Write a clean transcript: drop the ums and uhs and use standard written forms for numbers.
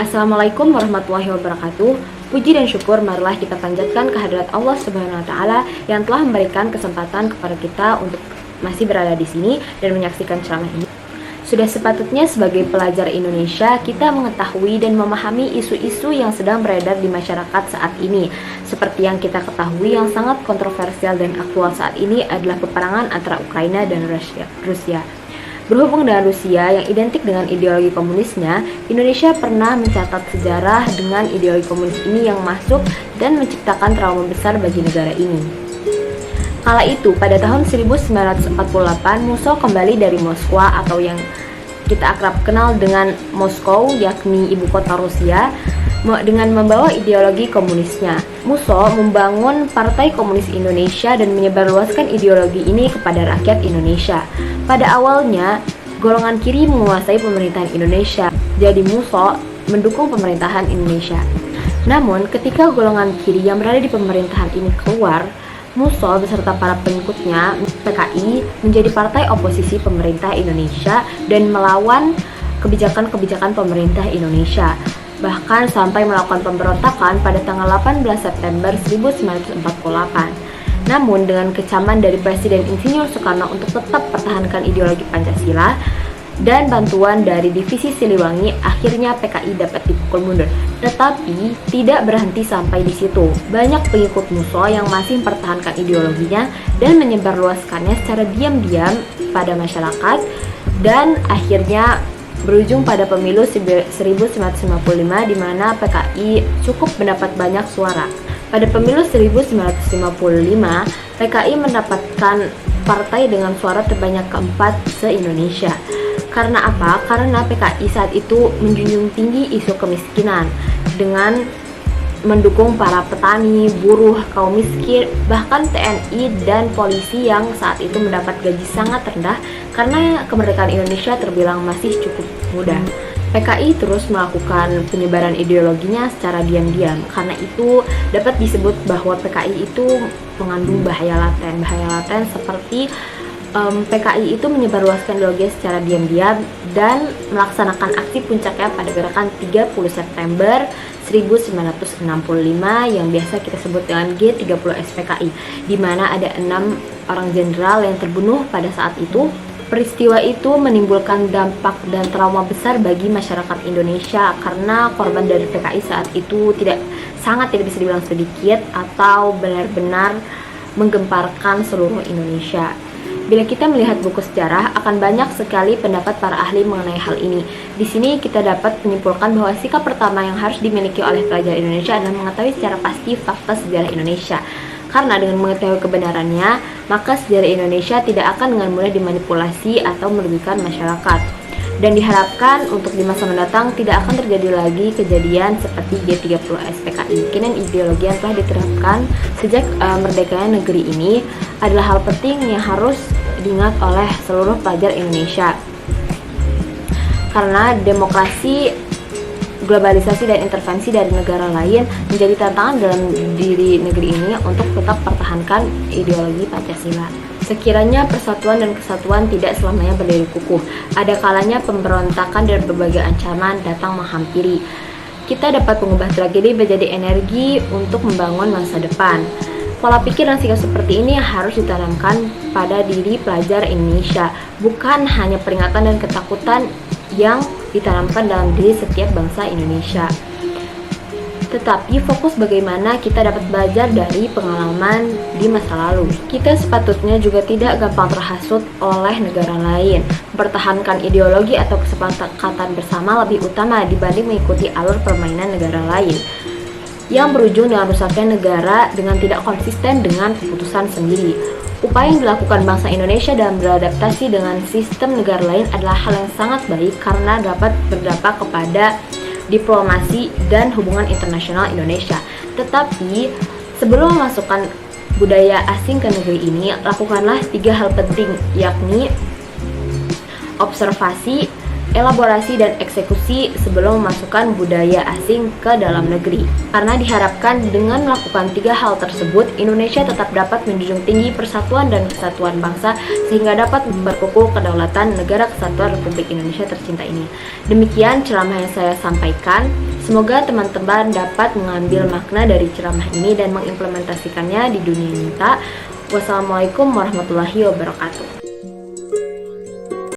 Assalamualaikum warahmatullahi wabarakatuh. Puji dan syukur marilah kita panjatkan kehadirat Allah Subhanahu wa taala yang telah memberikan kesempatan kepada kita untuk masih berada di sini dan menyaksikan ceramah ini. Sudah sepatutnya sebagai pelajar Indonesia kita mengetahui dan memahami isu-isu yang sedang beredar di masyarakat saat ini. Seperti yang kita ketahui, yang sangat kontroversial dan aktual saat ini adalah peperangan antara Ukraina dan Rusia. Berhubung dengan Rusia yang identik dengan ideologi komunisnya, Indonesia pernah mencatat sejarah dengan ideologi komunis ini yang masuk dan menciptakan trauma besar bagi negara ini. Kala itu, pada tahun 1948, Musso kembali dari Moskwa atau yang kita akrab kenal dengan Moskow, yakni ibu kota Rusia, dengan membawa ideologi komunisnya. Musso membangun Partai Komunis Indonesia dan menyebarluaskan ideologi ini kepada rakyat Indonesia. Pada awalnya, golongan kiri menguasai pemerintahan Indonesia, jadi Musso mendukung pemerintahan Indonesia. Namun, ketika golongan kiri yang berada di pemerintahan ini keluar, Musso beserta para pengikutnya PKI menjadi partai oposisi pemerintah Indonesia dan melawan kebijakan-kebijakan pemerintah Indonesia. Bahkan sampai melakukan pemberontakan pada tanggal 18 September 1948. Namun dengan kecaman dari Presiden Insinyur Soekarno untuk tetap pertahankan ideologi Pancasila dan bantuan dari Divisi Siliwangi, akhirnya PKI dapat dipukul mundur. Tetapi tidak berhenti sampai di situ. Banyak pengikut Musso yang masih mempertahankan ideologinya dan menyebarluaskannya secara diam-diam pada masyarakat, dan akhirnya berujung pada pemilu 1955 di mana PKI cukup mendapat banyak suara. Pada pemilu 1955, PKI mendapatkan partai dengan suara terbanyak keempat se-Indonesia. Karena apa? Karena PKI saat itu menjunjung tinggi isu kemiskinan dengan mendukung para petani, buruh, kaum miskin, bahkan TNI dan polisi yang saat itu mendapat gaji sangat rendah karena kemerdekaan Indonesia terbilang masih cukup muda. PKI terus melakukan penyebaran ideologinya secara diam-diam. Karena itu dapat disebut bahwa PKI itu mengandung bahaya laten seperti PKI itu menyebarluaskan ideologi secara diam-diam dan melaksanakan aksi puncaknya pada gerakan 30 September 1965 yang biasa kita sebut dengan G30 SPKI, di mana ada 6 orang jenderal yang terbunuh pada saat itu. Peristiwa itu menimbulkan dampak dan trauma besar bagi masyarakat Indonesia karena korban dari PKI saat itu sangat tidak bisa dibilang sedikit atau benar-benar menggemparkan seluruh Indonesia. Bila kita melihat buku sejarah, akan banyak sekali pendapat para ahli mengenai hal ini. Di sini kita dapat menyimpulkan bahwa sikap pertama yang harus dimiliki oleh pelajar Indonesia adalah mengetahui secara pasti fakta sejarah Indonesia. Karena dengan mengetahui kebenarannya, maka sejarah Indonesia tidak akan dengan mudah dimanipulasi atau merugikan masyarakat. Dan diharapkan untuk di masa mendatang tidak akan terjadi lagi kejadian seperti G30 SPKI. Kini ideologi yang telah diterapkan sejak merdekanya negeri ini adalah hal penting yang harus diingat oleh seluruh pelajar Indonesia. Karena demokrasi, globalisasi dan intervensi dari negara lain menjadi tantangan dalam diri negeri ini untuk tetap pertahankan ideologi Pancasila. Sekiranya persatuan dan kesatuan tidak selamanya berdiri kukuh, ada kalanya pemberontakan dan berbagai ancaman datang menghampiri. Kita dapat mengubah tragedi menjadi energi untuk membangun masa depan. Pola pikir dan sikap seperti ini harus ditanamkan pada diri pelajar Indonesia, bukan hanya peringatan dan ketakutan yang ditanamkan dalam diri setiap bangsa Indonesia. Tetapi fokus bagaimana kita dapat belajar dari pengalaman di masa lalu. Kita sepatutnya juga tidak gampang terhasut oleh negara lain. Mempertahankan ideologi atau kesepakatan bersama lebih utama dibanding mengikuti alur permainan negara lain yang berujung dengan rusaknya negara dengan tidak konsisten dengan keputusan sendiri. Upaya yang dilakukan bangsa Indonesia dalam beradaptasi dengan sistem negara lain adalah hal yang sangat baik karena dapat berdampak kepada diplomasi dan hubungan internasional Indonesia. Tetapi sebelum memasukkan budaya asing ke negeri ini, lakukanlah 3 hal penting, yakni observasi, elaborasi, dan eksekusi sebelum memasukkan budaya asing ke dalam negeri. Karena diharapkan dengan melakukan 3 hal tersebut, Indonesia tetap dapat menjunjung tinggi persatuan dan kesatuan bangsa sehingga dapat memperkukuh kedaulatan negara kesatuan Republik Indonesia tercinta ini. Demikian ceramah yang saya sampaikan. Semoga teman-teman dapat mengambil makna dari ceramah ini dan mengimplementasikannya di dunia nyata. Wassalamualaikum warahmatullahi wabarakatuh.